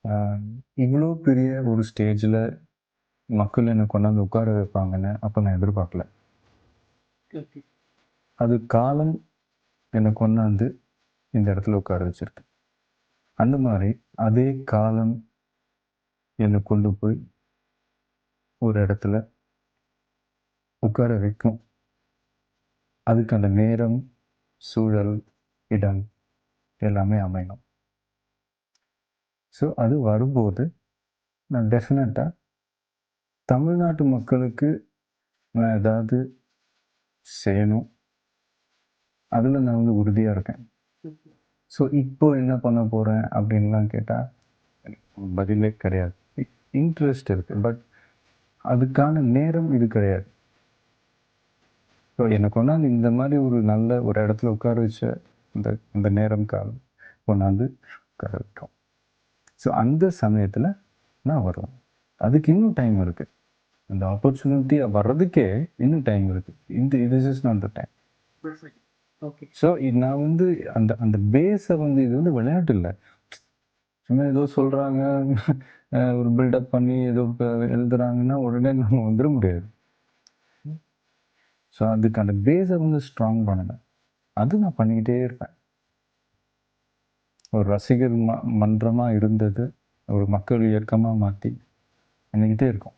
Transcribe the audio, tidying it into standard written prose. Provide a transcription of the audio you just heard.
அ இவ்ளோ பெரிய ஒரு ஸ்டேஜ்ல மக்கள் என்ன கொண்டாந்து உட்கார வைப்பாங்கன்னு அப்ப நான் எதிர்பார்க்கல. ஓகே. அது காலம் என்ன கொண்டாந்து இந்த இடத்துல உட்கார வச்சிருக்கு. அந்த மாரி அதே காலம் என்ன கொண்டு போய் ஒரு இடத்துல உட்கார வைக்கும். அதுக்கு அந்த நேரம், சூழல், இடம் எல்லாமே அமையணும். ஸோ அது வரும்போது நான் டெஃபினட்டா தமிழ்நாட்டு மக்களுக்கு நான் ஏதாவது செய்யணும். அதுல நான் வந்து உறுதியா இருக்கேன். ஸோ இப்போ என்ன பண்ண போறேன் அப்படின்லாம் கேட்டா, எனக்கு பதிலே கிடையாது. இன்ட்ரெஸ்ட் இருக்கு. பட் அதுக்கான நேரம் இது கிடையாது. ஸோ என்ன கொண்டாந்து இந்த மாரி ஒரு நல்ல ஒரு இடத்துல உட்கார வச்ச அந்த அந்த நேரம், காலம் கொண்டாந்து உட்கார வைக்கும். ஸோ அந்த சமயத்துல நான் வருவேன். அதுக்கு இன்னும் டைம் இருக்கு. அந்த ஆப்பர்ச்சுனிட்டி வர்றதுக்கே இன்னும் டைம் இருக்கு. This is not the time. Perfect. Okay. So நான் வந்து அந்த அந்த பேஸை வந்து இது வந்து விளையாட்டு இல்லை. சும்மா ஏதோ சொல்றாங்க, ஒரு பில்டப் பண்ணி ஏதோ எழுதுறாங்கன்னா உடனே நம்ம வந்துட முடியாது. ஸோ அதுக்கு அந்த பேஸை வந்து ஸ்ட்ராங் பண்ணணும். அது நான் பண்ணிக்கிட்டே இருப்பேன். ஒரு ரசிகர் மன்றமா இருந்தது ஒரு மக்கள் இயக்கமா மாற்றி பண்ணிக்கிட்டே இருக்கோம்.